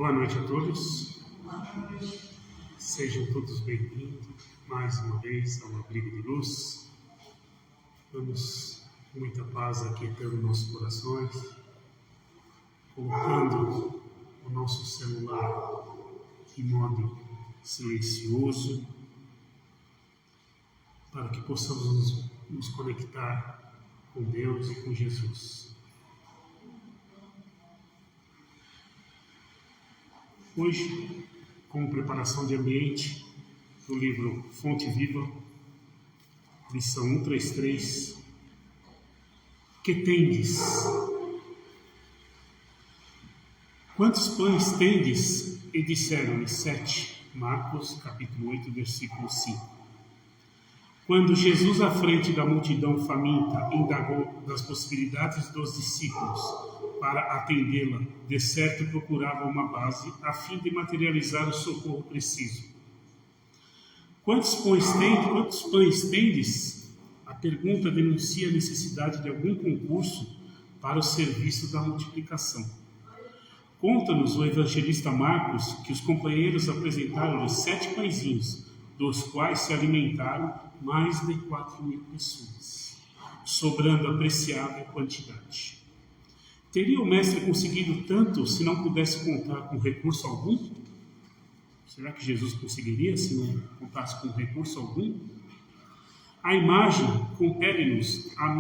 Boa noite a todos. Sejam todos bem-vindos mais uma vez ao Abrigo de Luz. Vamos com muita paz aquietando nossos corações, colocando o nosso celular em modo silencioso, para que possamos nos conectar com Deus e com Jesus. Hoje, como preparação de ambiente, do livro Fonte Viva, lição 133, que tendes? Quantos pães tendes? E disseram-lhe 7. Marcos, capítulo 8, versículo 5. Quando Jesus, à frente da multidão faminta, indagou das possibilidades dos discípulos para atendê-la, de certo procurava uma base a fim de materializar o socorro preciso. Quantos pães tendes? A pergunta denuncia a necessidade de algum concurso para o serviço da multiplicação. Conta-nos o evangelista Marcos que os companheiros apresentaram-lhe 7 pãezinhos, dos quais se alimentaram mais de 4.000 pessoas, sobrando apreciável quantidade. Teria o mestre conseguido tanto se não pudesse contar com recurso algum? Será que Jesus conseguiria se não contasse com recurso algum? A imagem compele-nos a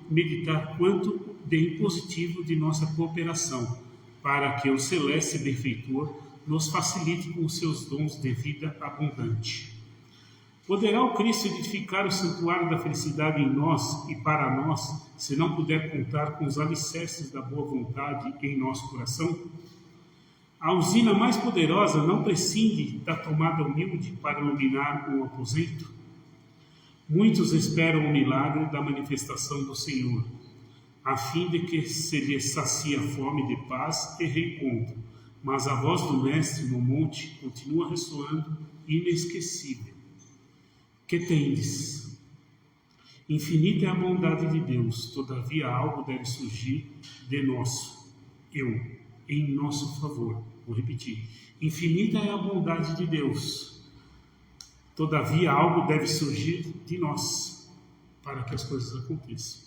meditar quanto de impositivo de nossa cooperação, para que o celeste benfeitor nos facilite com seus dons de vida abundante. Poderá o Cristo edificar o santuário da felicidade em nós e para nós, se não puder contar com os alicerces da boa vontade em nosso coração? A usina mais poderosa não prescinde da tomada humilde para iluminar um aposento? Muitos esperam o milagre da manifestação do Senhor, a fim de que se lhes sacie a fome de paz e reencontro, mas a voz do Mestre no monte continua ressoando inesquecível. Que tendes? Infinita é a bondade de Deus, todavia algo deve surgir de em nosso favor. Vou repetir. Infinita é a bondade de Deus, todavia algo deve surgir de nós para que as coisas aconteçam.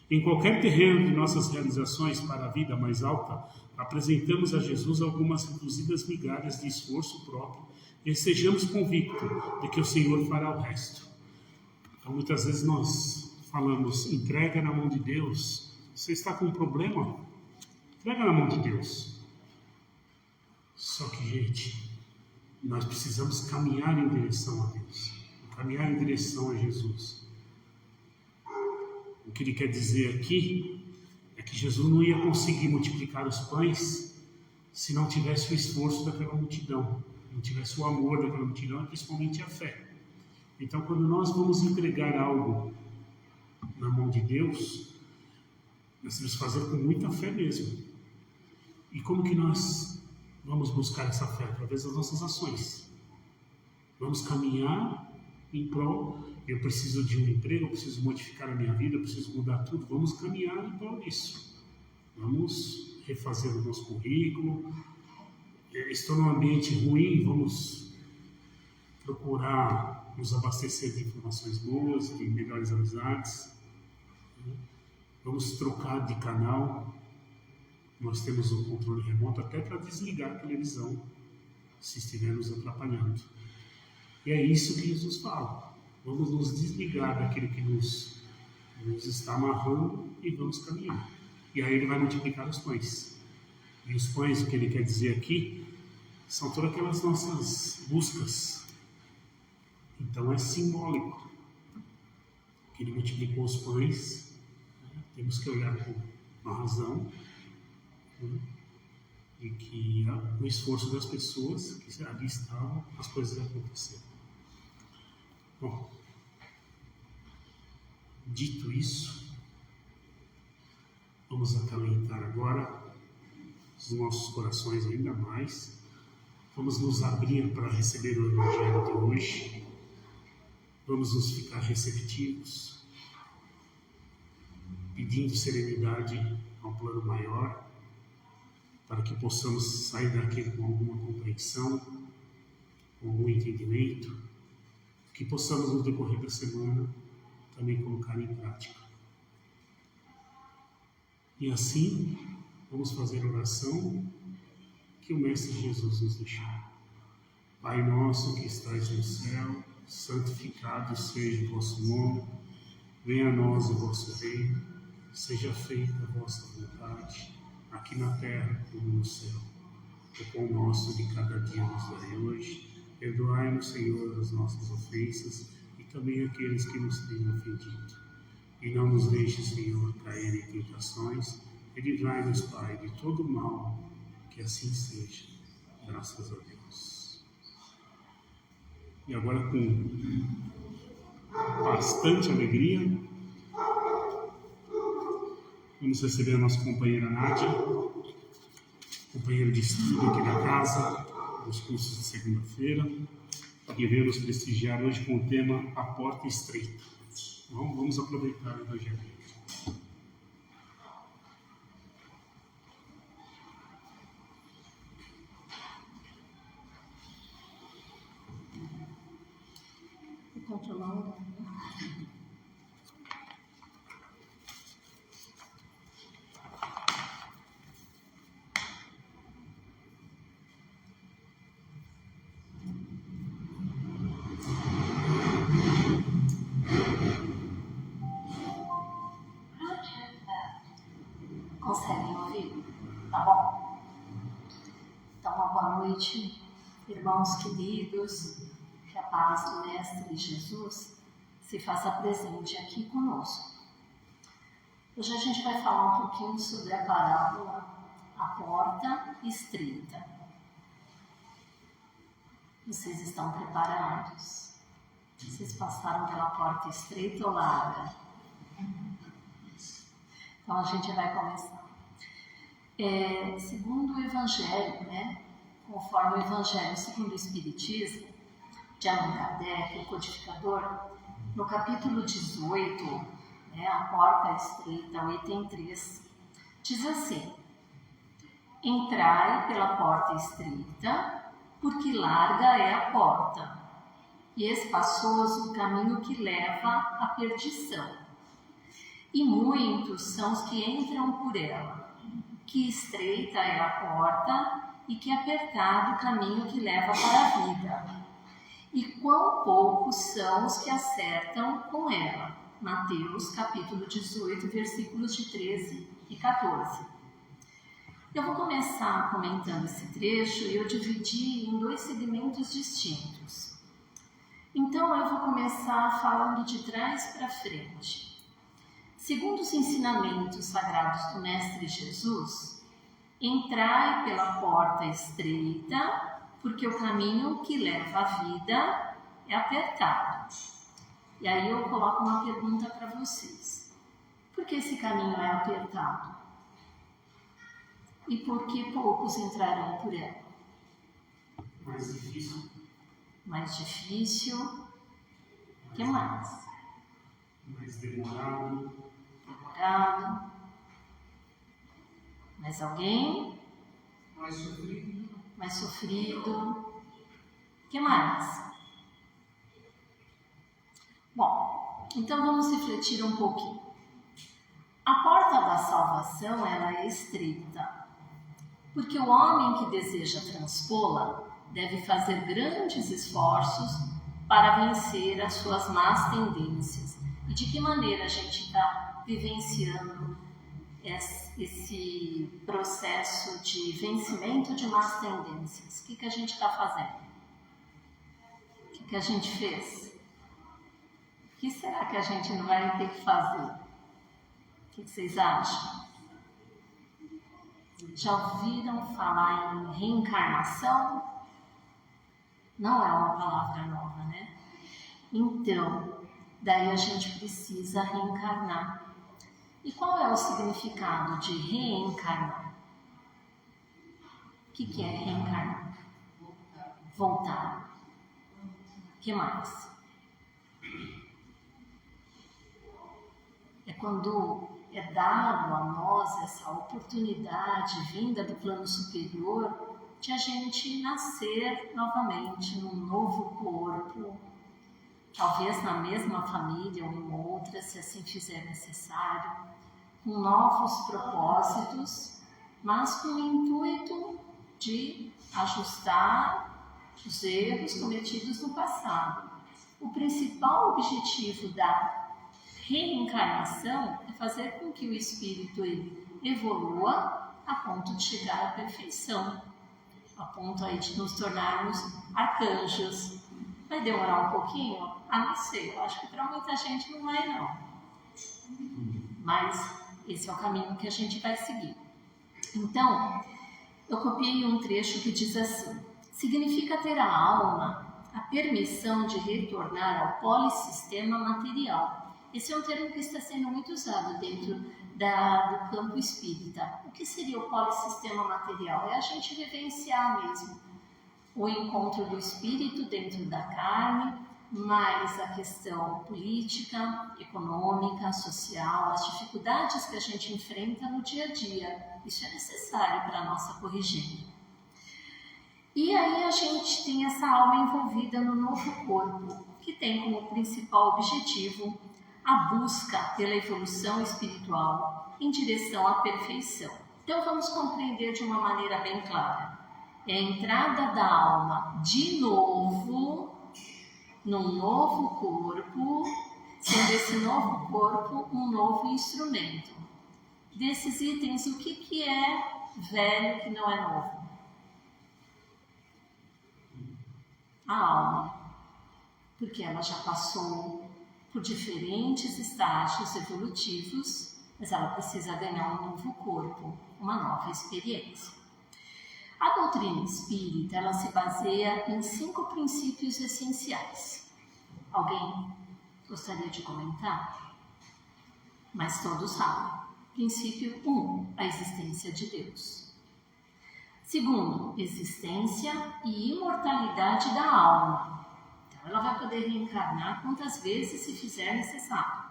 Em qualquer terreno de nossas realizações para a vida mais alta, apresentamos a Jesus algumas reduzidas migalhas de esforço próprio e estejamos convictos de que o Senhor fará o resto. Então, muitas vezes nós falamos, entrega na mão de Deus. Você está com um problema? Entrega na mão de Deus. Só que, gente, nós precisamos caminhar em direção a Deus, caminhar em direção a Jesus. O que ele quer dizer aqui é que Jesus não ia conseguir multiplicar os pães se não tivesse o esforço daquela multidão, não tivesse o amor daquela multidão e principalmente a fé. Então, quando nós vamos entregar algo na mão de Deus, nós temos que fazer com muita fé mesmo. E como que nós vamos buscar essa fé? Através das nossas ações. Vamos caminhar em prol. Eu preciso de um emprego, eu preciso modificar a minha vida, eu preciso mudar tudo. Vamos caminhar em prol disso. Vamos refazer o nosso currículo. Estou num ambiente ruim, vamos procurar nos abastecer de informações boas, de melhores amizades. Vamos trocar de canal. Nós temos o controle remoto até para desligar a televisão, se estiver nos atrapalhando. E é isso que Jesus fala. Vamos nos desligar daquilo que nos está amarrando e vamos caminhar. E aí ele vai multiplicar os pães. E os pães, o que ele quer dizer aqui, são todas aquelas nossas buscas. Então é simbólico que ele multiplicou os pães. Temos que olhar com uma razão, e que o esforço das pessoas que ali estavam, as coisas aconteceram. Bom, dito isso, vamos acalentar agora os nossos corações ainda mais. Vamos nos abrir para receber o Evangelho de hoje. Vamos nos ficar receptivos, pedindo serenidade ao plano maior, para que possamos sair daqui com alguma compreensão, com algum entendimento, que possamos no decorrer da semana também colocar em prática. E assim, vamos fazer a oração que o Mestre Jesus nos deixou. Pai nosso que estais no céu, santificado seja o vosso nome, venha a nós o vosso reino, seja feita a vossa vontade, aqui na terra como no céu. O pão nosso de cada dia nos dai hoje, perdoai-nos, Senhor, as nossas ofensas e também aqueles que nos têm ofendido. E não nos deixe, Senhor, cair em tentações, e livrai-nos, Pai, de todo mal, que assim seja, graças a Deus. E agora, com bastante alegria, vamos receber a nossa companheira Nádia, companheira de estudo aqui da casa, nos cursos de segunda-feira, que veio nos prestigiar hoje com o tema A Porta Estreita. Então, vamos aproveitar o Evangelho. Controlando. Conseguem ouvir? Tá bom? Então, uma boa noite, irmãos queridos, que a paz do Mestre Jesus se faça presente aqui conosco. Hoje a gente vai falar um pouquinho sobre a parábola A Porta Estreita. Vocês estão preparados? Vocês passaram pela porta estreita ou larga? Então a gente vai começar. Segundo o Evangelho, conforme o Evangelho segundo o Espiritismo, de Allan Kardec, o codificador, no capítulo 18, a porta estreita, o item 3, diz assim: entrai pela porta estreita, porque larga é a porta, e espaçoso o caminho que leva à perdição. E muitos são os que entram por ela, que estreita é a porta e que apertado o caminho que leva para a vida. E quão poucos são os que acertam com ela. Mateus capítulo 18, versículos de 13 e 14. Eu vou começar comentando esse trecho e eu dividi em 2 segmentos distintos. Então eu vou começar falando de trás para frente. Segundo os ensinamentos sagrados do Mestre Jesus, entrai pela porta estreita, porque o caminho que leva à vida é apertado. E aí eu coloco uma pergunta para vocês. Por que esse caminho é apertado? E por que poucos entrarão por ela? Mais difícil. Mais difícil. O que mais? Mais demorado. Demorado. Mais alguém? Mais sofrido. Mais sofrido. O que mais? Bom, então vamos refletir um pouquinho. A porta da salvação, ela é estreita, porque o homem que deseja transpô-la deve fazer grandes esforços para vencer as suas más tendências. E de que maneira a gente está vivenciando esse processo de vencimento de más tendências? O que a gente está fazendo? O que a gente fez? O que será que a gente não vai ter que fazer? O que vocês acham? Já ouviram falar em reencarnação? Não é uma palavra nova, né? Então, daí a gente precisa reencarnar. E qual é o significado de reencarnar? O que é reencarnar? Voltar. O que mais? É quando é dado a nós essa oportunidade vinda do plano superior de a gente nascer novamente num novo corpo, talvez na mesma família ou em outra, se assim fizer necessário, com novos propósitos, mas com o intuito de ajustar os erros cometidos no passado. O principal objetivo da reencarnação é fazer com que o espírito evolua a ponto de chegar à perfeição, a ponto aí de nos tornarmos arcanjos. Vai demorar um pouquinho? Não sei, eu acho que para muita gente não vai não. Mas esse é o caminho que a gente vai seguir. Então, eu copiei um trecho que diz assim: significa ter a alma a permissão de retornar ao polissistema material. Esse é um termo que está sendo muito usado dentro do campo espírita. O que seria o polissistema material? É a gente vivenciar mesmo o encontro do espírito dentro da carne, mais a questão política, econômica, social, as dificuldades que a gente enfrenta no dia a dia. Isso é necessário para a nossa corrigenda. E aí a gente tem essa alma envolvida no novo corpo, que tem como principal objetivo a busca pela evolução espiritual em direção à perfeição. Então vamos compreender de uma maneira bem clara. É a entrada da alma de novo num novo corpo, sendo esse novo corpo um novo instrumento. Desses itens, o que é velho que não é novo? A alma, porque ela já passou por diferentes estágios evolutivos, mas ela precisa ganhar um novo corpo, uma nova experiência. A doutrina espírita, ela se baseia em 5 princípios essenciais. Alguém gostaria de comentar? Mas todos sabem. Princípio 1, a existência de Deus. Segundo, existência e imortalidade da alma. Ela vai poder reencarnar quantas vezes se fizer necessário.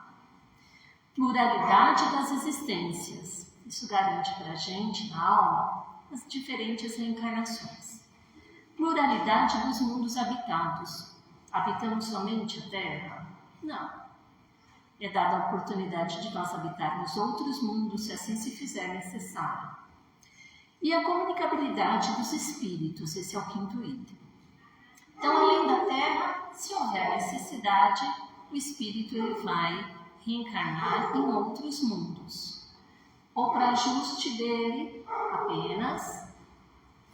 Pluralidade das existências. Isso garante para a gente, na alma, as diferentes reencarnações. Pluralidade dos mundos habitados. Habitamos somente a Terra? Não. É dada a oportunidade de nós habitarmos outros mundos, se assim se fizer necessário. E a comunicabilidade dos espíritos, esse é o 5º item. Então, além da Terra, se houver necessidade, o espírito ele vai reencarnar em outros mundos. Ou para ajuste dele apenas,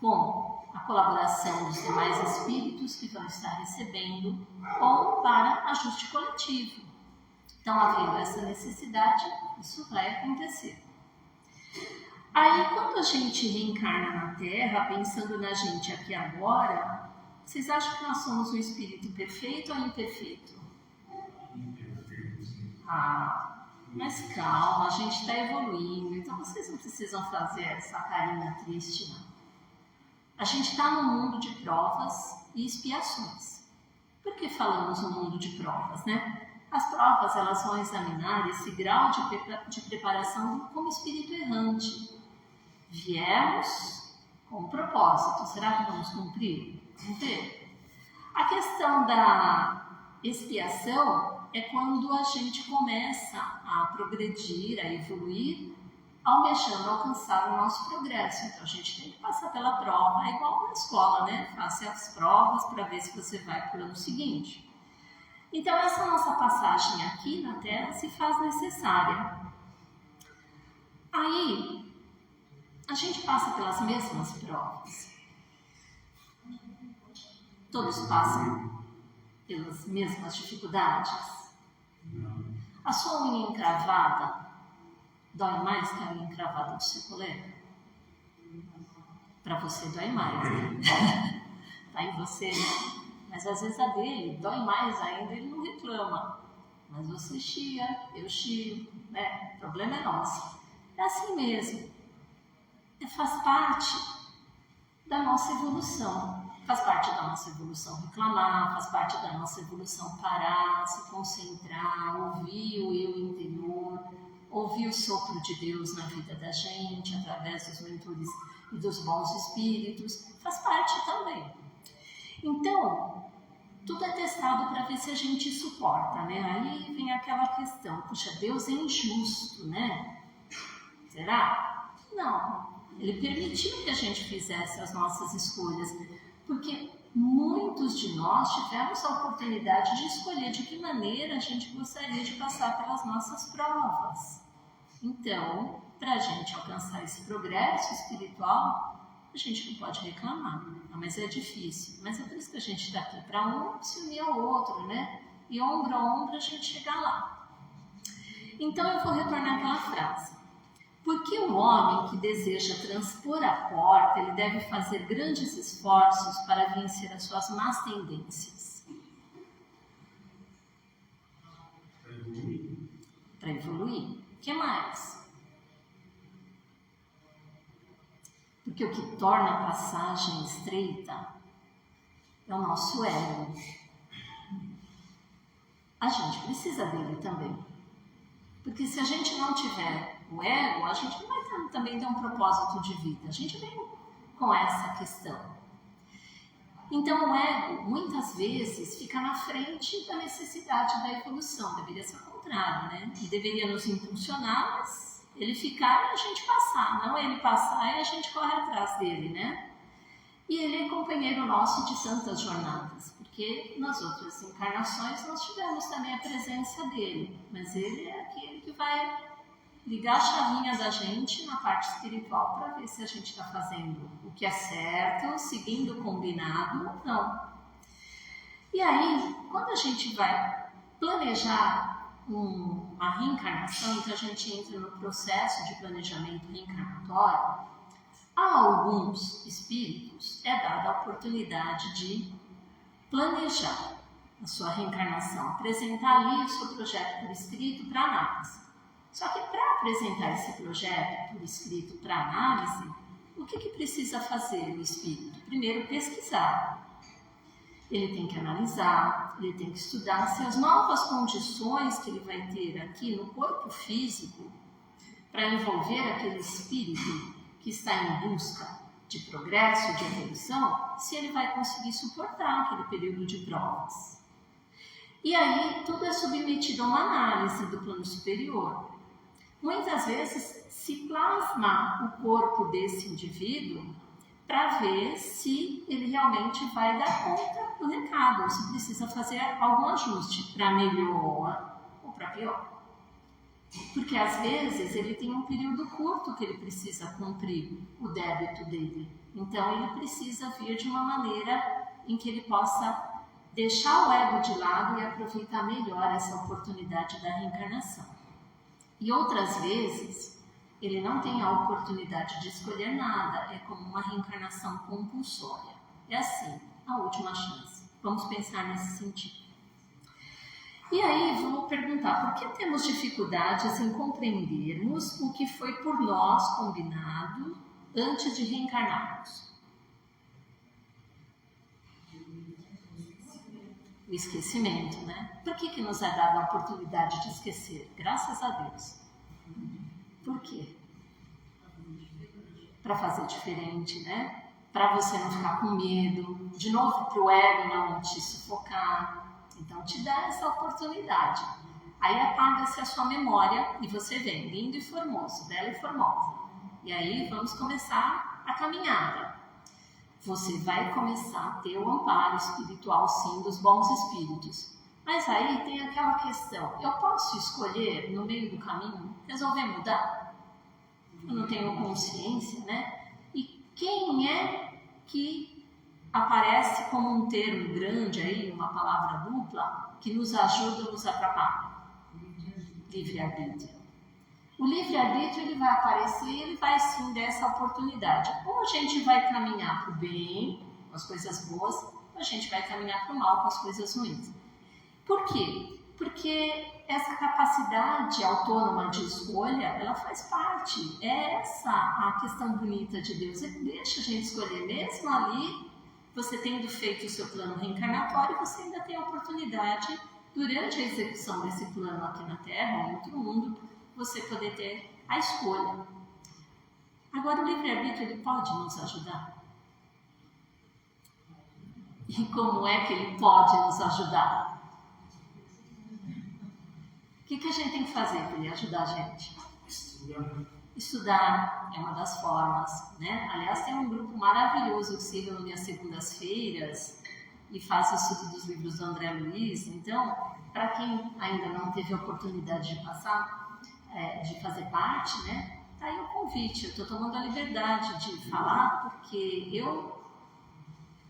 com a colaboração dos demais espíritos que vão estar recebendo, ou para ajuste coletivo. Então, havendo essa necessidade, isso vai acontecer. Aí, quando a gente reencarna na Terra, pensando na gente aqui agora, vocês acham que nós somos um espírito perfeito ou imperfeito? Mas calma, a gente está evoluindo, então vocês não precisam fazer essa carinha triste, não. A gente está num mundo de provas e expiações. Por que falamos no mundo de provas, né? As provas, elas vão examinar esse grau de preparação como espírito errante. Viemos com um propósito, será que vamos cumprir? Vamos ver. A questão da expiação é quando a gente começa a progredir, a evoluir, almejando alcançar o nosso progresso. Então a gente tem que passar pela prova, é igual na escola, né? Faça as provas para ver se você vai para o ano seguinte. Então essa nossa passagem aqui na Terra se faz necessária. Aí a gente passa pelas mesmas provas. Todos passam pelas mesmas dificuldades. A sua unha encravada dói mais que a unha encravada do seu colega? Para você dói mais, né? Tá em você, né? Mas às vezes a dele dói mais ainda, ele não reclama. Mas você chia, eu chio, né? O problema é nosso. É assim mesmo. Faz parte da nossa evolução. Faz parte da nossa evolução reclamar, faz parte da nossa evolução parar, se concentrar, ouvir o eu interior. ouvir o sopro de Deus na vida da gente, através dos mentores e dos bons espíritos, faz parte também. Então, tudo é testado para ver se a gente suporta, né? Aí vem aquela questão, puxa, Deus é injusto, né? Será? Não. Ele permitiu que a gente fizesse as nossas escolhas, porque muitos de nós tivemos a oportunidade de escolher de que maneira a gente gostaria de passar pelas nossas provas. Então, para a gente alcançar esse progresso espiritual, a gente não pode reclamar. Mas é difícil. Mas é por isso que a gente está aqui, para um se unir ao outro, né? E ombro a ombro a gente chegar lá. Então eu vou retornar àquela frase. Porque o homem que deseja transpor a porta, ele deve fazer grandes esforços para vencer as suas más tendências. Para evoluir. O que mais? Porque o que torna a passagem estreita é o nosso ego. A gente precisa dele também. Porque se a gente não tiver o ego, a gente não vai também ter um propósito de vida. A gente vem com essa questão. Então o ego, muitas vezes, fica na frente da necessidade da evolução. Deveria ser o contrário, né? E deveria nos impulsionar, mas ele ficar e a gente passar. Não ele passar e a gente corre atrás dele, né? E ele é companheiro nosso de tantas jornadas. Porque nas outras encarnações nós tivemos também a presença dele. Mas ele é aquele que vai ligar a chavinha da gente na parte espiritual para ver se a gente está fazendo o que é certo, seguindo o combinado ou não. E aí, quando a gente vai planejar uma reencarnação, então a gente entra no processo de planejamento reencarnatório, a alguns espíritos é dada a oportunidade de planejar a sua reencarnação, apresentar ali o seu projeto por escrito para análise. Só que para apresentar esse projeto por escrito para análise, o que precisa fazer o espírito? Primeiro, pesquisar. Ele tem que analisar, ele tem que estudar se as novas condições que ele vai ter aqui no corpo físico para envolver aquele espírito que está em busca de progresso, de evolução, se ele vai conseguir suportar aquele período de provas. E aí, tudo é submetido a uma análise do plano superior. Muitas vezes se plasma o corpo desse indivíduo para ver se ele realmente vai dar conta do recado, ou se precisa fazer algum ajuste para melhor ou para pior. Porque às vezes ele tem um período curto que ele precisa cumprir o débito dele. Então ele precisa vir de uma maneira em que ele possa deixar o ego de lado e aproveitar melhor essa oportunidade da reencarnação. E outras vezes, ele não tem a oportunidade de escolher nada, é como uma reencarnação compulsória. É assim, a última chance. Vamos pensar nesse sentido. E aí, vou perguntar, por que temos dificuldades em compreendermos o que foi por nós combinado antes de reencarnarmos? O esquecimento, né? Por que nos é dada a oportunidade de esquecer? Graças a Deus. Por quê? Para fazer diferente, né? Para você não ficar com medo, de novo para o ego não te sufocar. Então te dá essa oportunidade. Aí apaga-se a sua memória e você vem lindo e formoso, bela e formosa. E aí vamos começar a caminhada. Você vai começar a ter o amparo espiritual, sim, dos bons espíritos. Mas aí tem aquela questão, eu posso escolher, no meio do caminho, resolver mudar? Eu não tenho consciência, né? E quem é que aparece como um termo grande aí, uma palavra dupla, que nos ajuda ou nos atrapalha? Livre-arbítrio. O livre-arbítrio ele vai aparecer e ele vai sim dar essa oportunidade. Ou a gente vai caminhar para o bem, com as coisas boas, ou a gente vai caminhar para o mal, com as coisas ruins. Por quê? Porque essa capacidade autônoma de escolha, ela faz parte. É essa a questão bonita de Deus. Ele deixa a gente escolher mesmo ali, você tendo feito o seu plano reencarnatório, você ainda tem a oportunidade, durante a execução desse plano aqui na Terra, ou em outro mundo, você poder ter a escolha. Agora, o livre-arbítrio, ele pode nos ajudar? E como é que ele pode nos ajudar? O que a gente tem que fazer para ele ajudar a gente? Estudar é uma das formas, né? Aliás, tem um grupo maravilhoso que se reúne às segundas-feiras e faz estudo dos livros do André Luiz. Então, para quem ainda não teve a oportunidade de passar, de fazer parte, né? Tá aí o convite. Eu estou tomando a liberdade de falar porque eu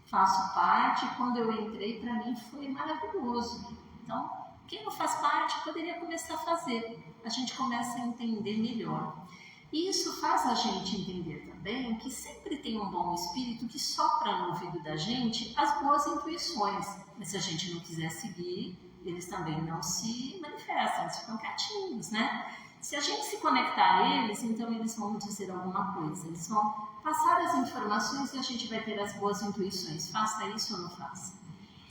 faço parte. Quando eu entrei, para mim foi maravilhoso. Então, quem não faz parte poderia começar a fazer. A gente começa a entender melhor. E isso faz a gente entender também que sempre tem um bom espírito que sopra no ouvido da gente as boas intuições. Mas se a gente não quiser seguir, eles também não se manifestam, eles ficam quietinhos, né? Se a gente se conectar a eles, então eles vão dizer alguma coisa. Eles vão passar as informações e a gente vai ter as boas intuições. Faça isso ou não faça.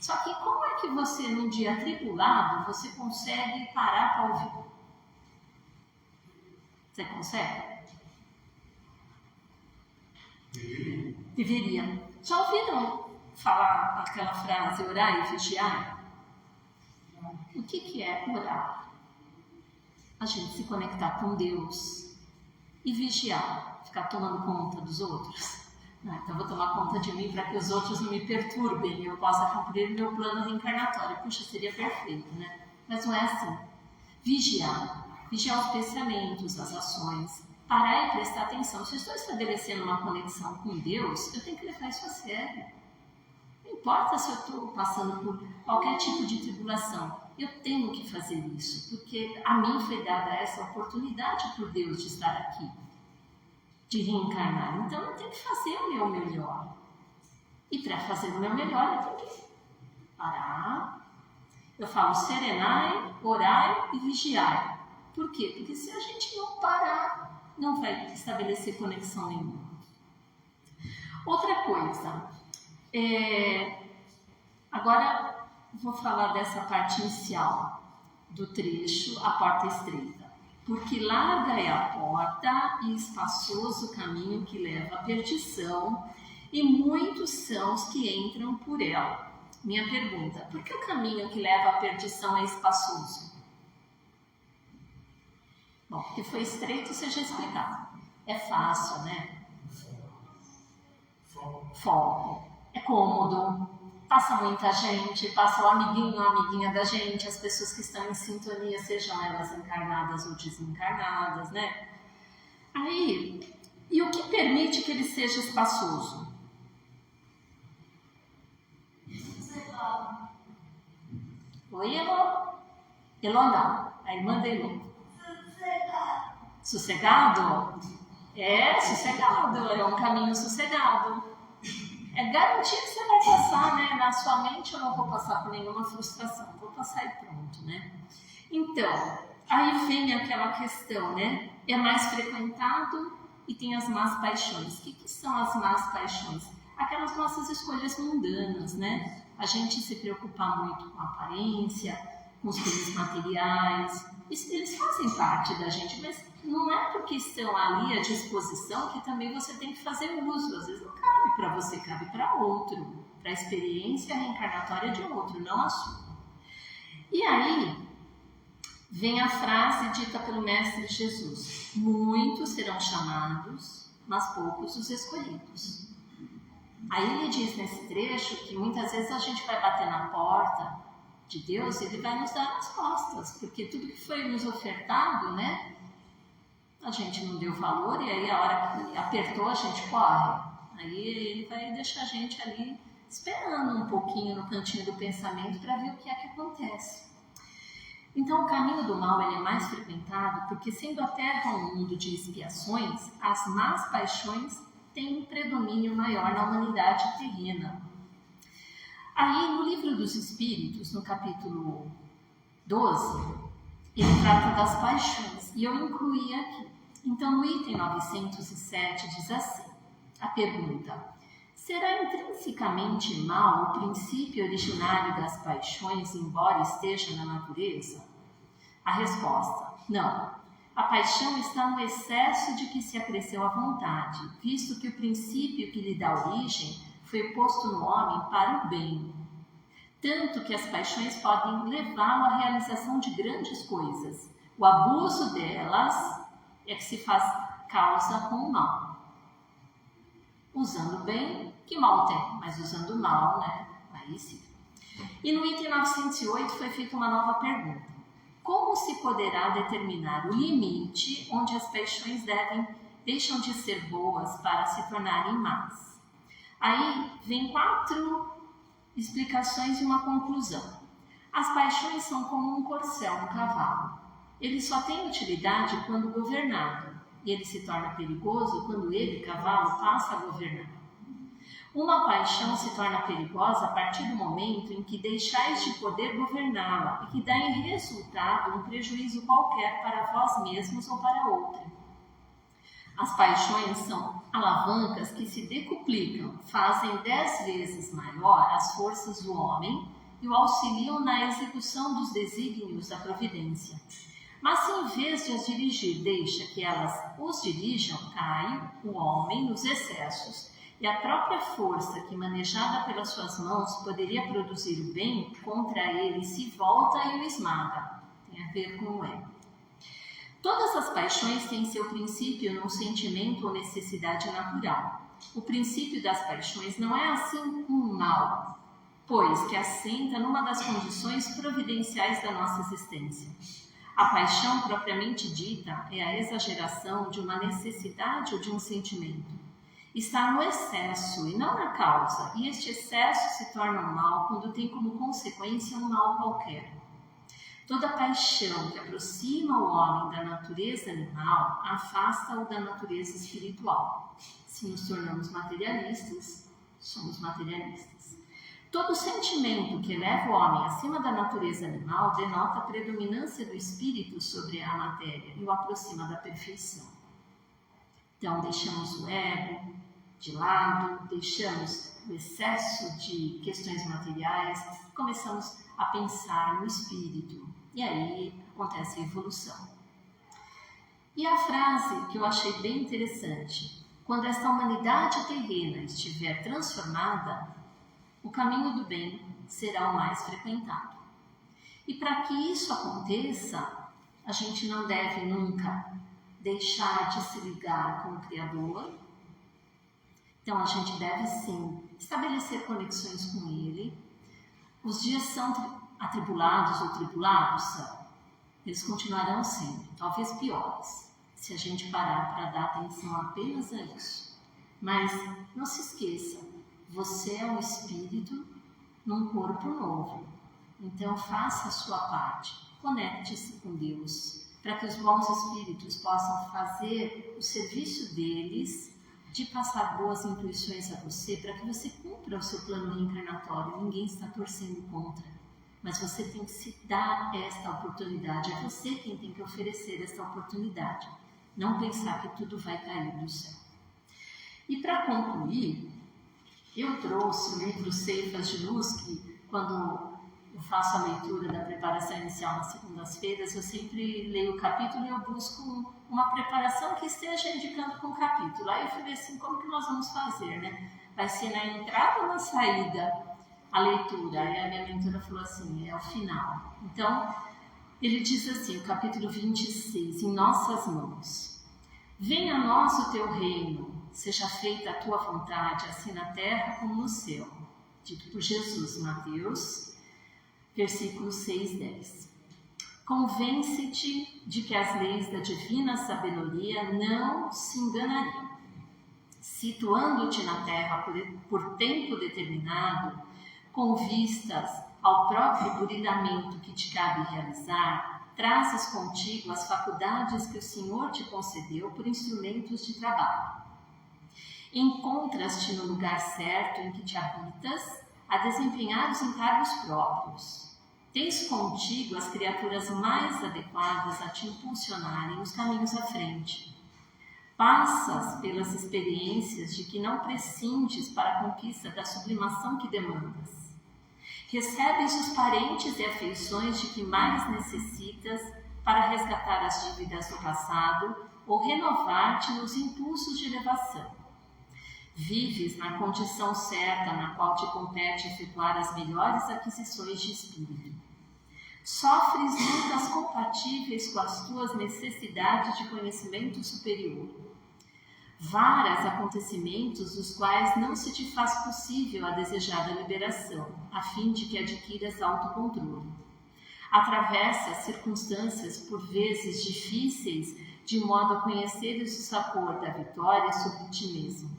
Só que como é que você, num dia atribulado, você consegue parar para ouvir? Você consegue? Deveria. Já ouviram falar aquela frase, orar e vigiar? O que é orar? A gente se conectar com Deus e vigiar, ficar tomando conta dos outros. Então eu vou tomar conta de mim para que os outros não me perturbem e eu possa cumprir meu plano reencarnatório. Puxa, seria perfeito, né? Mas não é assim. Vigiar os pensamentos, as ações, parar e prestar atenção. Se eu estou estabelecendo uma conexão com Deus, eu tenho que levar isso a sério. Não importa se eu estou passando por qualquer tipo de tribulação, eu tenho que fazer isso, porque a mim foi dada essa oportunidade por Deus de estar aqui, de reencarnar. Então eu tenho que fazer o meu melhor. E para fazer o meu melhor, eu tenho que parar. Eu falo serenai, orai e vigiai. Por quê? Porque se a gente não parar, não vai estabelecer conexão nenhuma. Outra coisa, agora vou falar dessa parte inicial do trecho, a porta estreita. Porque larga é a porta e espaçoso o caminho que leva à perdição, e muitos são os que entram por ela. Minha pergunta, por que o caminho que leva à perdição é espaçoso? Bom, porque foi estreito, você já explicado. É fácil, né? Foco. É cômodo. Passa muita gente, passa o amiguinho ou a amiguinha da gente, as pessoas que estão em sintonia, sejam elas encarnadas ou desencarnadas, né? Aí, e o que permite que ele seja espaçoso? Oi, Elô? Elô não, a irmã da Elô. Sossegado? É, sossegado, é um caminho sossegado. É garantir que você vai passar, né? Na sua mente eu não vou passar por nenhuma frustração, vou passar e pronto, né? Então, aí vem aquela questão, né? É mais frequentado e tem as más paixões. O que são as más paixões? Aquelas nossas escolhas mundanas, né? A gente se preocupar muito com a aparência, com os bens materiais. Eles fazem parte da gente, mas não é porque estão ali à disposição que também você tem que fazer uso. Às vezes não cabe para você, cabe para outro, para a experiência reencarnatória de outro, não a sua. E aí vem a frase dita pelo Mestre Jesus: muitos serão chamados, mas poucos os escolhidos. Aí ele diz nesse trecho que muitas vezes a gente vai bater na porta de Deus e ele vai nos dar as costas, porque tudo que foi nos ofertado, né, a gente não deu valor e aí a hora que apertou a gente corre. Aí ele vai deixar a gente ali esperando um pouquinho no cantinho do pensamento para ver o que é que acontece. Então o caminho do mal ele é mais frequentado porque, sendo a Terra um mundo de expiações, as más paixões têm um predomínio maior na humanidade terrena. Aí no Livro dos Espíritos, no capítulo 12, ele trata das paixões e eu incluí aqui. Então no item 907 diz assim, a pergunta: será intrinsecamente mal o princípio originário das paixões, embora esteja na natureza? A resposta: não. A paixão está no excesso de que se acresceu à vontade, visto que o princípio que lhe dá origem foi posto no homem para o bem. Tanto que as paixões podem levá-lo à realização de grandes coisas. O abuso delas é que se faz causa com o mal. Usando bem, que mal tem, mas usando mal, né? Aí sim. E no item 908 foi feita uma nova pergunta. Como se poderá determinar o limite onde as paixões deixam de ser boas para se tornarem más? Aí vem 4 explicações e uma conclusão. As paixões são como um corcel no cavalo. Ele só tem utilidade quando governado, e ele se torna perigoso quando ele, cavalo, passa a governar. Uma paixão se torna perigosa a partir do momento em que deixais de poder governá-la e que dá em resultado um prejuízo qualquer para vós mesmos ou para outra. As paixões são alavancas que se decuplicam, fazem 10 vezes maior as forças do homem e o auxiliam na execução dos desígnios da providência. Mas se em vez de as dirigir deixa que elas os dirijam, cai o homem nos excessos e a própria força que, manejada pelas suas mãos, poderia produzir o bem, contra ele se volta e o esmaga. Tem a ver com o ego. Todas as paixões têm seu princípio num sentimento ou necessidade natural. O princípio das paixões não é assim um mal, pois que assenta numa das condições providenciais da nossa existência. A paixão propriamente dita é a exageração de uma necessidade ou de um sentimento. Está no excesso e não na causa, e este excesso se torna um mal quando tem como consequência um mal qualquer. Toda paixão que aproxima o homem da natureza animal afasta-o da natureza espiritual. Se nos tornamos materialistas, somos materialistas. Todo sentimento que eleva o homem acima da natureza animal denota a predominância do espírito sobre a matéria e o aproxima da perfeição. Então, deixamos o ego de lado, deixamos o excesso de questões materiais, começamos a pensar no espírito. E aí acontece a evolução. E a frase que eu achei bem interessante: quando esta humanidade terrena estiver transformada, o caminho do bem será o mais frequentado. E para que isso aconteça, a gente não deve nunca deixar de se ligar com o Criador. Então a gente deve sim estabelecer conexões com Ele. Os dias são atribulados ou tribulados são. Eles continuarão sendo, talvez piores, se a gente parar para dar atenção apenas a isso. Mas não se esqueça, você é um espírito num corpo novo. Então faça a sua parte, conecte-se com Deus, para que os bons espíritos possam fazer o serviço deles de passar boas intuições a você, para que você cumpra o seu plano reencarnatório. Ninguém está torcendo contra, mas você tem que se dar esta oportunidade. É você quem tem que oferecer esta oportunidade. Não pensar que tudo vai cair do céu. E para concluir, eu trouxe o livro Ceifas de Luz, que quando eu faço a leitura da preparação inicial nas segundas-feiras, eu sempre leio o capítulo e eu busco uma preparação que esteja indicando com o capítulo. Aí eu falei assim, como que nós vamos fazer, né? Vai ser na entrada ou na saída a leitura? Aí a minha mentora falou assim, é o final. Então, ele diz assim, o capítulo 26, em nossas mãos. Venha a nós o teu reino, seja feita a tua vontade, assim na terra como no céu. Dito por Jesus, Mateus, versículos 6 e 10. Convence-te de que as leis da divina sabedoria não se enganariam. Situando-te na terra por tempo determinado, com vistas ao próprio burilamento que te cabe realizar, trazes contigo as faculdades que o Senhor te concedeu por instrumentos de trabalho. Encontras-te no lugar certo em que te habitas, a desempenhar os encargos próprios. Tens contigo as criaturas mais adequadas a te impulsionarem os caminhos à frente. Passas pelas experiências de que não prescindes para a conquista da sublimação que demandas. Recebes os parentes e afeições de que mais necessitas para resgatar as dívidas do passado ou renovar-te nos impulsos de elevação. Vives na condição certa na qual te compete efetuar as melhores aquisições de espírito. Sofres lutas compatíveis com as tuas necessidades de conhecimento superior. Varas acontecimentos dos quais não se te faz possível a desejada liberação, a fim de que adquiras autocontrole. Atravessas circunstâncias por vezes difíceis, de modo a conheceres o sabor da vitória sobre ti mesmo.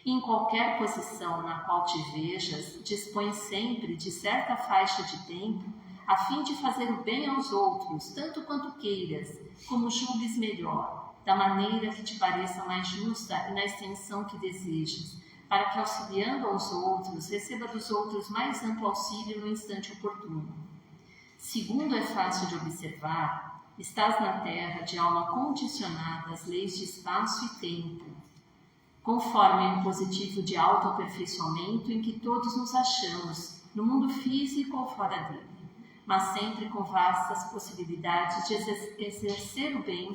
Em qualquer posição na qual te vejas, dispõe sempre de certa faixa de tempo, a fim de fazer o bem aos outros, tanto quanto queiras, como julgues melhor, da maneira que te pareça mais justa e na extensão que desejes, para que, auxiliando aos outros, receba dos outros mais amplo auxílio no instante oportuno. Segundo é fácil de observar, estás na terra de alma condicionada às leis de espaço e tempo, conforme o impositivo de autoaperfeiçoamento em que todos nos achamos, no mundo físico ou fora dele, mas sempre com vastas possibilidades de exercer o bem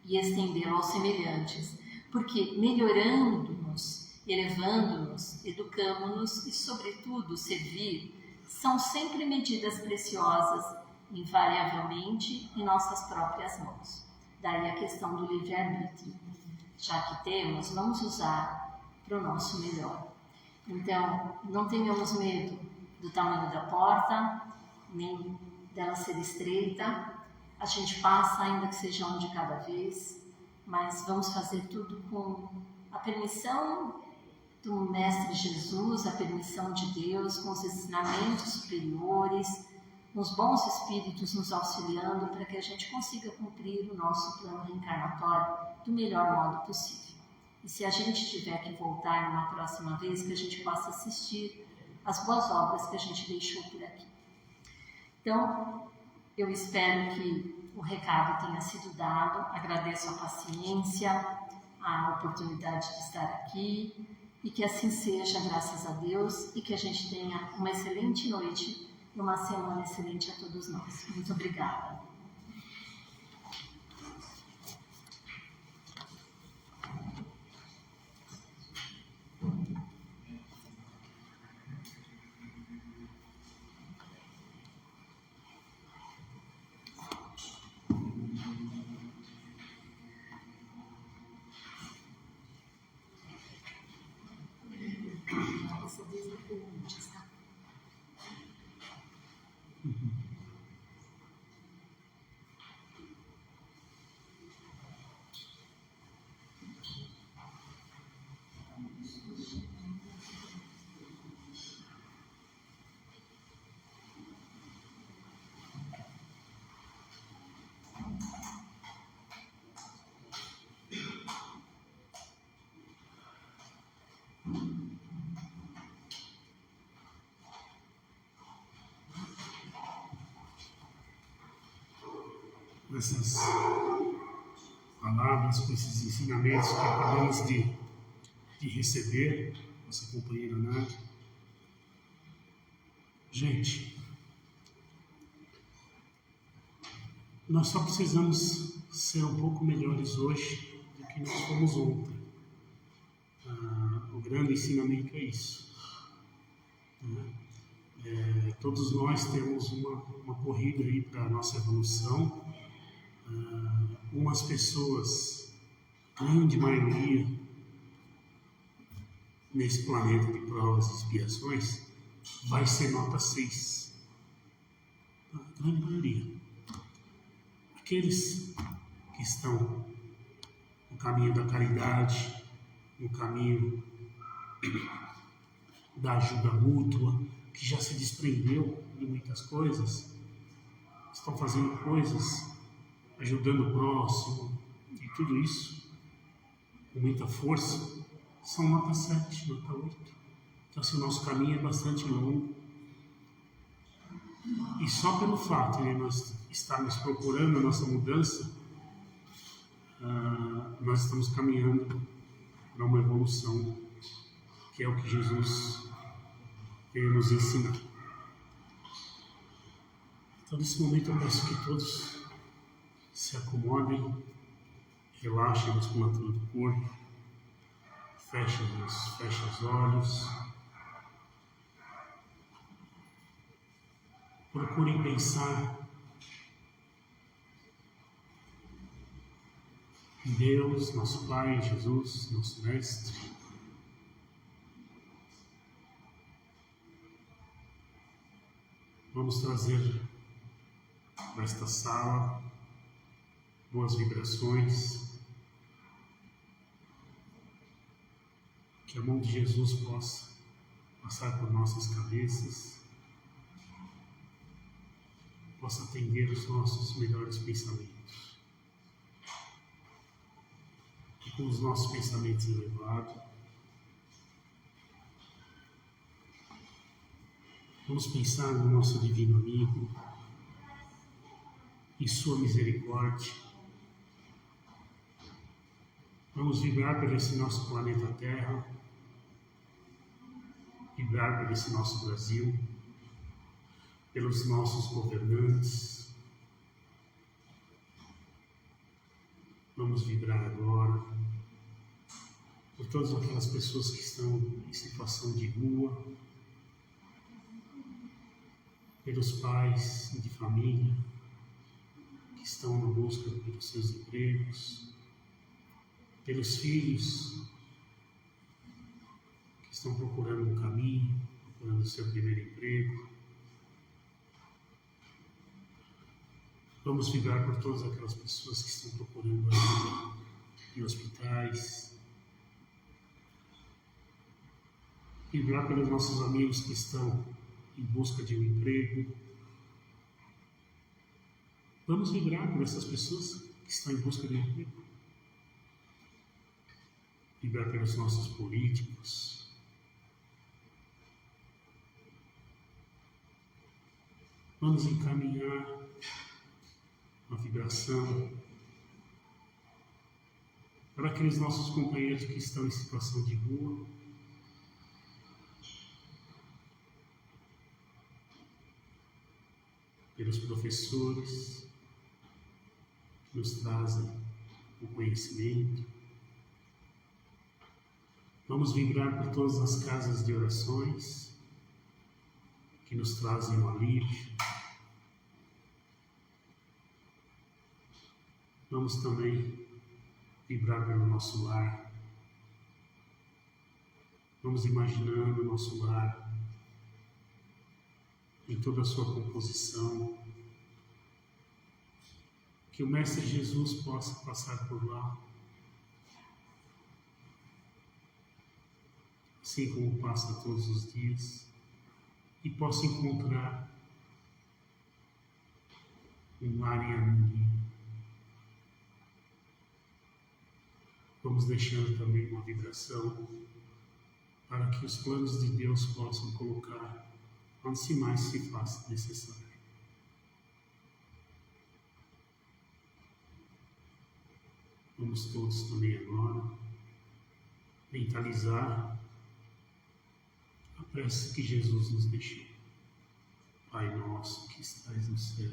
e estendê-lo aos semelhantes, porque melhorando-nos, elevando-nos, educamo-nos e, sobretudo, servir, são sempre medidas preciosas, invariavelmente em nossas próprias mãos. Daí a questão do livre-arbítrio. Já que temos, vamos usar para o nosso melhor. Então, não tenhamos medo do tamanho da porta, nem dela ser estreita. A gente passa, ainda que seja um de cada vez, mas vamos fazer tudo com a permissão do Mestre Jesus, a permissão de Deus, com os ensinamentos superiores, com os bons espíritos nos auxiliando para que a gente consiga cumprir o nosso plano reencarnatório do melhor modo possível. E se a gente tiver que voltar numa próxima vez, que a gente possa assistir às boas obras que a gente deixou por aqui. Então, eu espero que o recado tenha sido dado, agradeço a paciência, a oportunidade de estar aqui e que assim seja, graças a Deus, e que a gente tenha uma excelente noite e uma semana excelente a todos nós. Muito obrigada. Com essas palavras, com esses ensinamentos que acabamos de receber, nossa companheira Nádia. Gente, nós só precisamos ser um pouco melhores hoje do que nós fomos ontem. O grande ensinamento é isso. Todos nós temos uma corrida aí para a nossa evolução. Umas pessoas, grande maioria, nesse planeta de provas e expiações, vai ser nota 6. A grande maioria. Aqueles que estão no caminho da caridade, no caminho da ajuda mútua, que já se desprendeu de muitas coisas, estão fazendo coisas, ajudando o próximo, e tudo isso, com muita força, são nota 7, nota 8. Então, assim, o nosso caminho é bastante longo. E só pelo fato de nós estarmos procurando a nossa mudança, nós estamos caminhando para uma evolução, que é o que Jesus veio nos ensinar. Então, nesse momento, eu peço que todos Se acomodem, relaxem a musculatura do corpo, fechem os olhos. Procurem pensar em Deus, nosso Pai, Jesus, nosso Mestre. Vamos trazer para esta sala boas vibrações, que a mão de Jesus possa passar por nossas cabeças, possa atender os nossos melhores pensamentos. E com os nossos pensamentos elevados, vamos pensar no nosso divino amigo, em sua misericórdia. Vamos vibrar por esse nosso planeta Terra, vibrar por esse nosso Brasil, pelos nossos governantes. Vamos vibrar agora por todas aquelas pessoas que estão em situação de rua, pelos pais de família que estão na busca pelos seus empregos, pelos filhos que estão procurando um caminho, procurando o seu primeiro emprego. Vamos vibrar por todas aquelas pessoas que estão procurando ajuda em hospitais. Vibrar pelos nossos amigos que estão em busca de um emprego. Vamos vibrar por essas pessoas que estão em busca de um emprego. Vibrar pelos nossos políticos. Vamos encaminhar uma vibração para aqueles nossos companheiros que estão em situação de rua. Pelos professores que nos trazem o conhecimento. Vamos vibrar por todas as casas de orações que nos trazem o alívio. Vamos também vibrar pelo nosso lar. Vamos imaginando o nosso lar em toda a sua composição, que o Mestre Jesus possa passar por lá, assim como passa todos os dias, e possa encontrar um lar em harmonia. Vamos deixando também uma vibração para que os planos de Deus possam colocar onde mais se faça necessário. Vamos todos também agora mentalizar a prece que Jesus nos deixou. Pai nosso que estais no céu,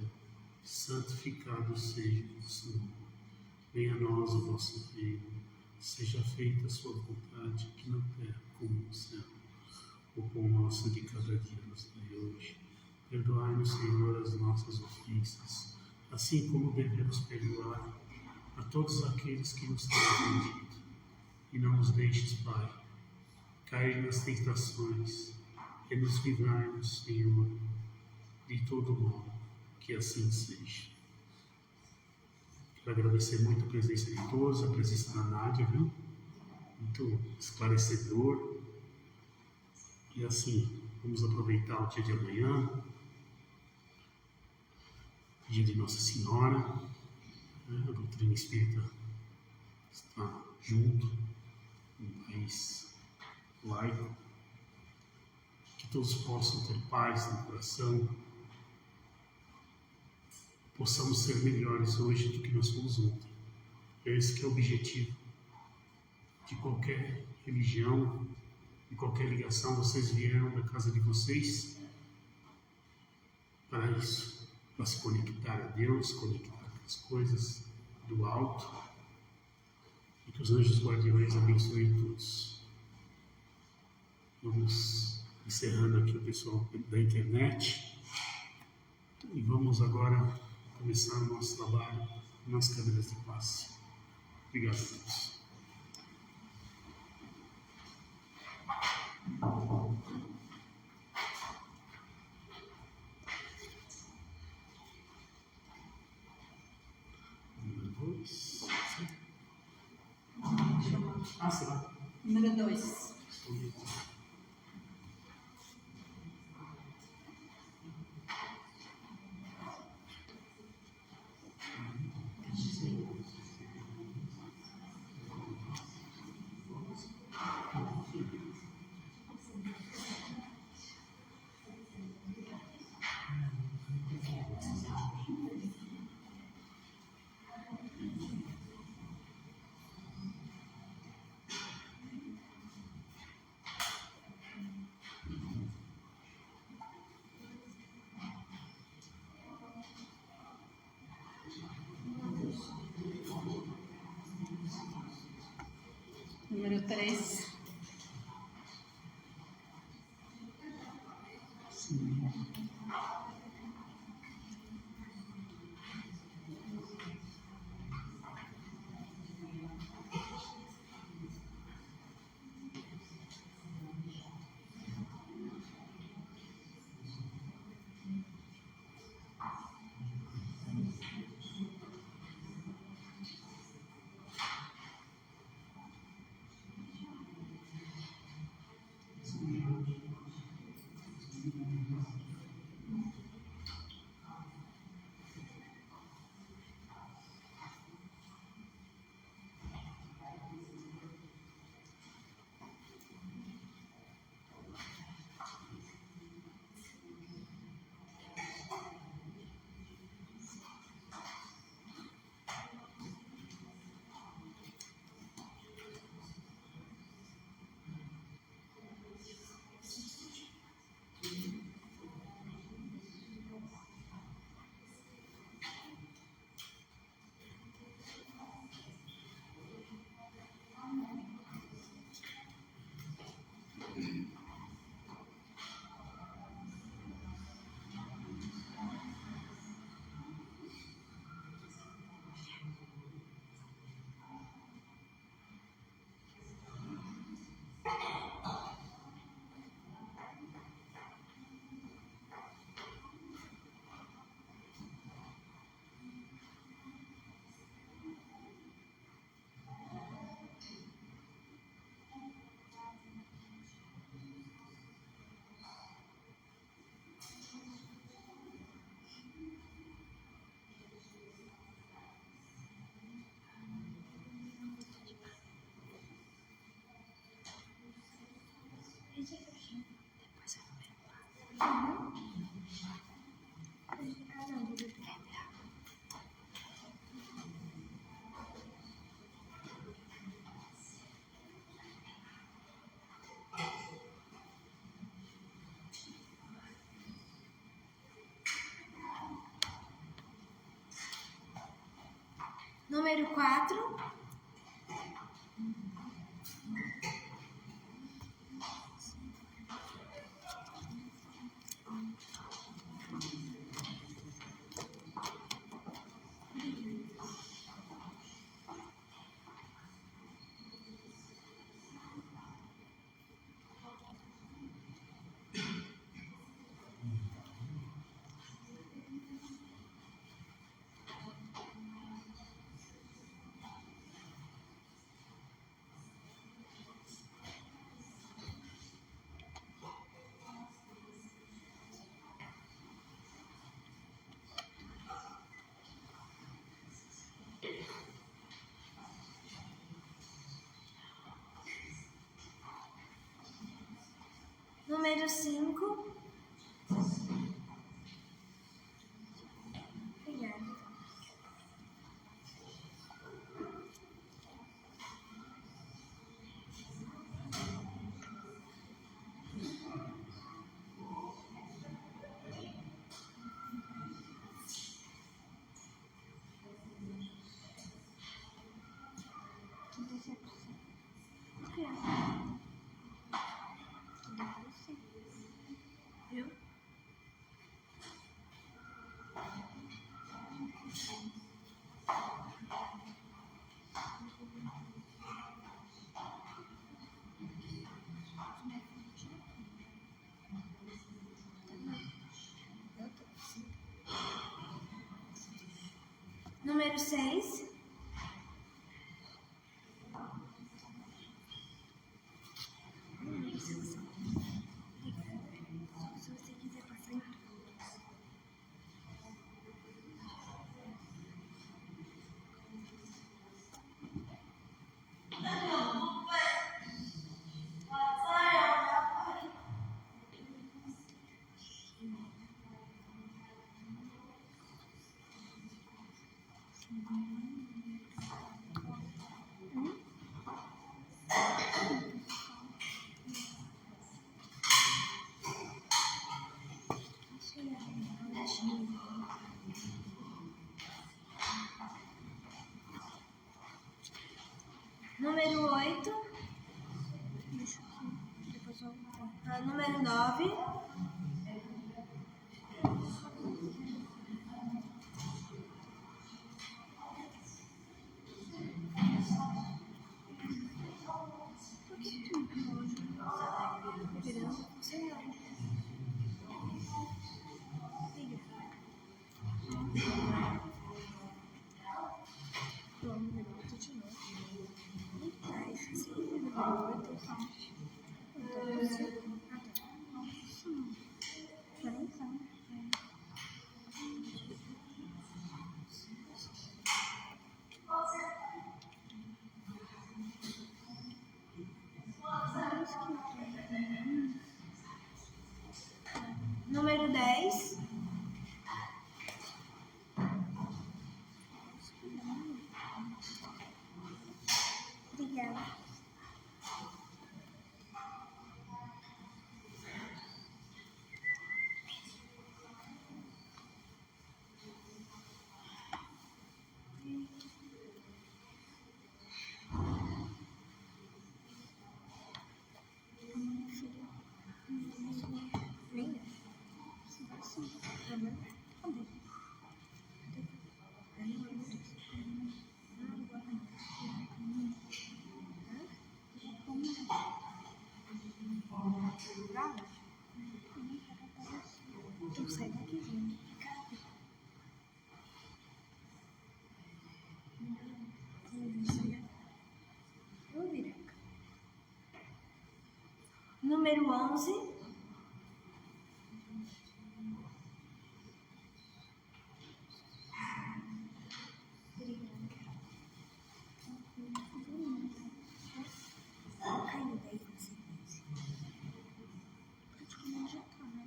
santificado seja o vosso nome. Venha a nós o vosso reino, seja feita a sua vontade, aqui na terra como no céu. O pão nosso de cada dia nos dai hoje. Perdoai-nos, Senhor, as nossas ofensas, assim como devemos perdoar a todos aqueles que nos têm ofendido. E não nos deixes, Pai, cair nas tentações, e nos livrarmos, Senhor, de todo mal, que assim seja. Quero agradecer muito a presença de todos, a presença da Nádia, viu? Muito esclarecedor. E assim, vamos aproveitar o dia de amanhã, dia de Nossa Senhora, né? A doutrina espírita está junto, um país laico, que todos possam ter paz no coração, possamos ser melhores hoje do que nós fomos ontem. Esse que é o objetivo de qualquer religião, de qualquer ligação. Vocês vieram da casa de vocês para isso, para se conectar a Deus, conectar as coisas do alto e que os anjos guardiões abençoem todos. Vamos encerrando aqui o pessoal da internet e vamos agora começar o nosso trabalho nas câmeras de passe. Obrigado a todos. Será? Número 2. Número 3. Número 4. Número 5. Obrigada. Viu? Número 6. Se você quiser passar em todos. Número 8. Número 9. Número 10. Obrigada. Então sai daqui, gente. Vou virar cá. Número 11. Caiu 10 na sequência. Praticamente já tá, né?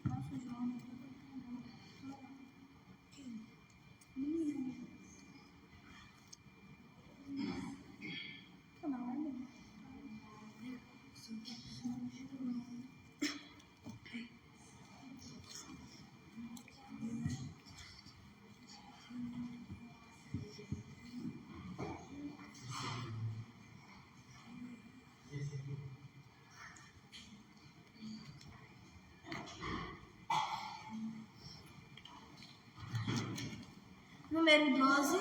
Nossa, João, tá na ordem? Número 12.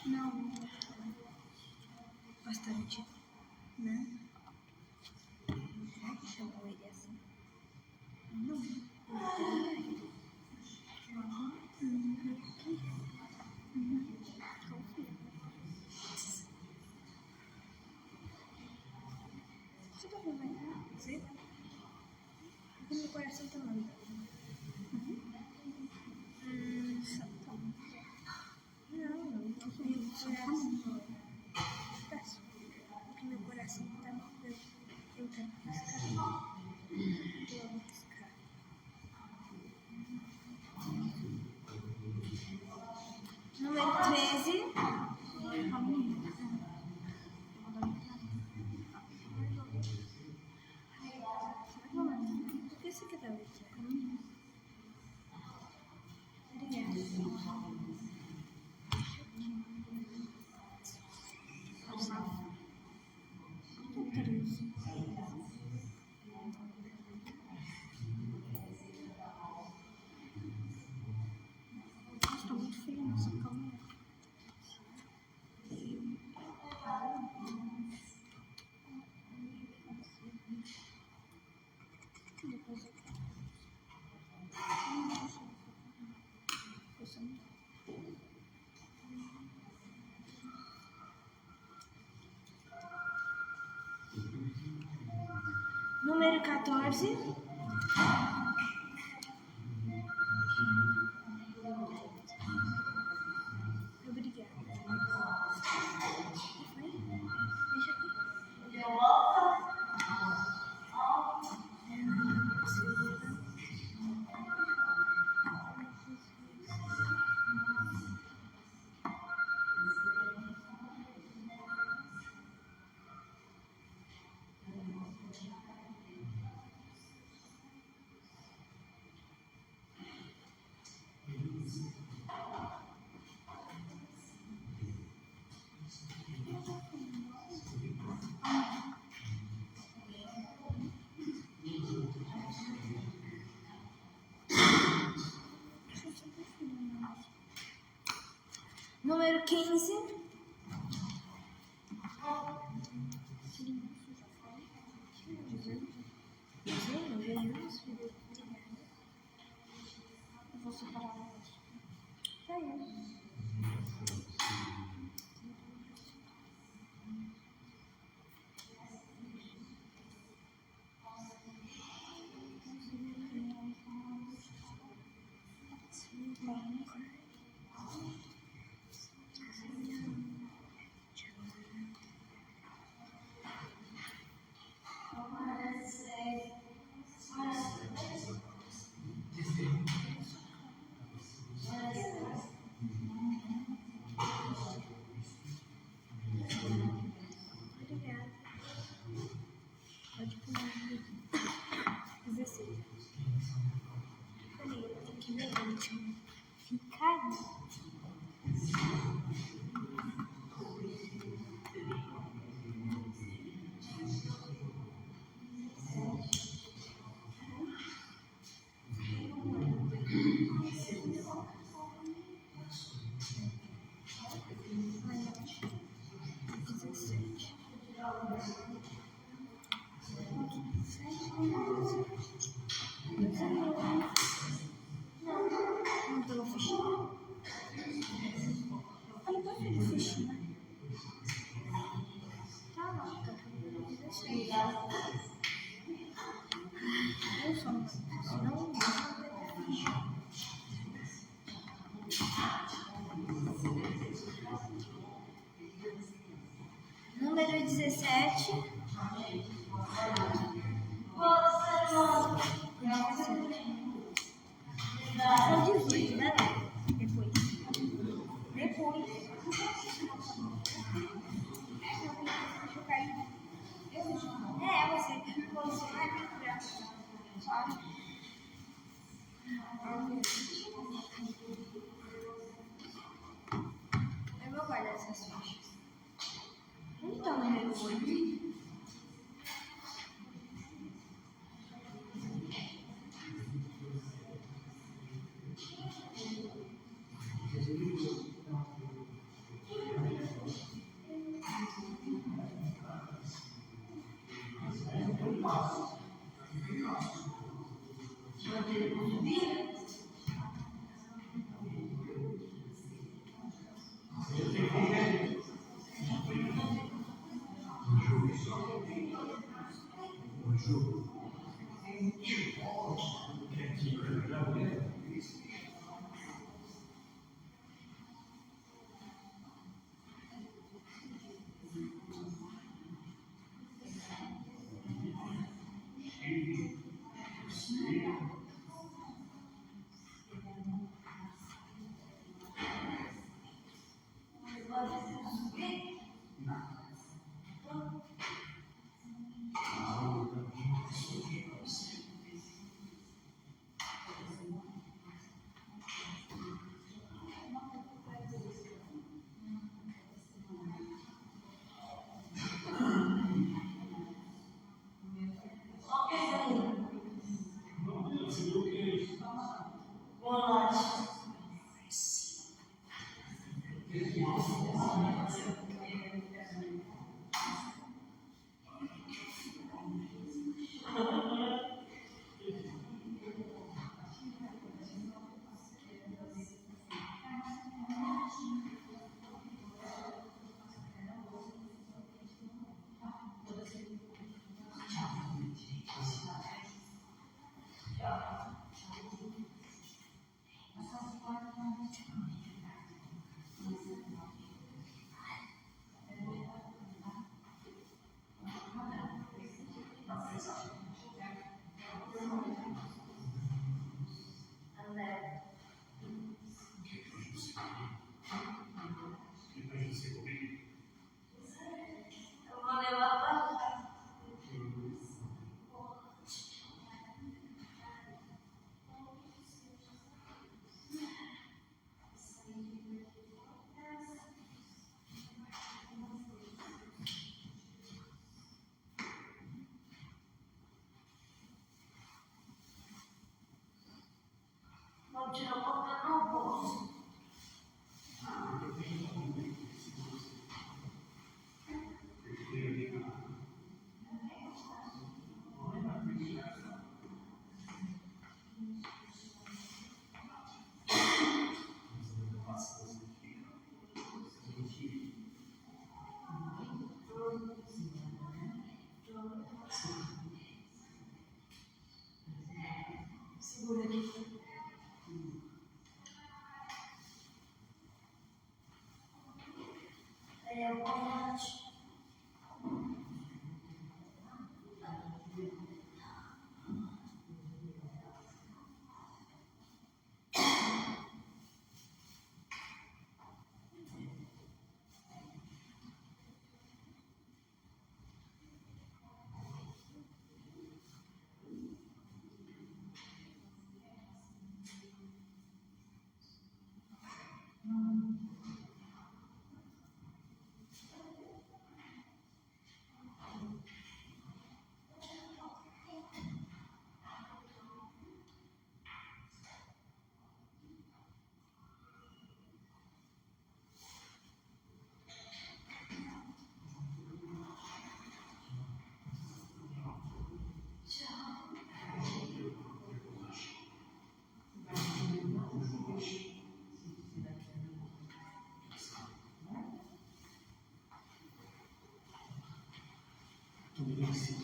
Não. Bastante. Né? Será que chamou ele assim? Não. Você tá vendo? Você? Meu coração tá mandando. Não, meu coração tá mandando. Porque meu coração tá mandando. Eu quero riscar. Eu vou riscar. Número 13. O que você quer dar letra? Obrigada. Número 14. Obrigada. Deixa aqui. Número 15. Eu vou separar elas. Só isso. Obrigada. Pode pular. 16. Peraí, eu tenho que ver o último. Ficar. Não pegou fichinha. Olha, pode pegar fichinha. Tá lá, tá. 16. Eu só não vou pegar fichinha. Número 17. São 18, né? Depois. Deixa eu cair. Você vai procurar. Eu vou guardar essas fichas. Onde está o número 8?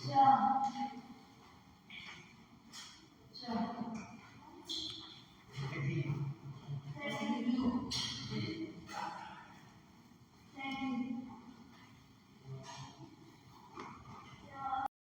Tchau.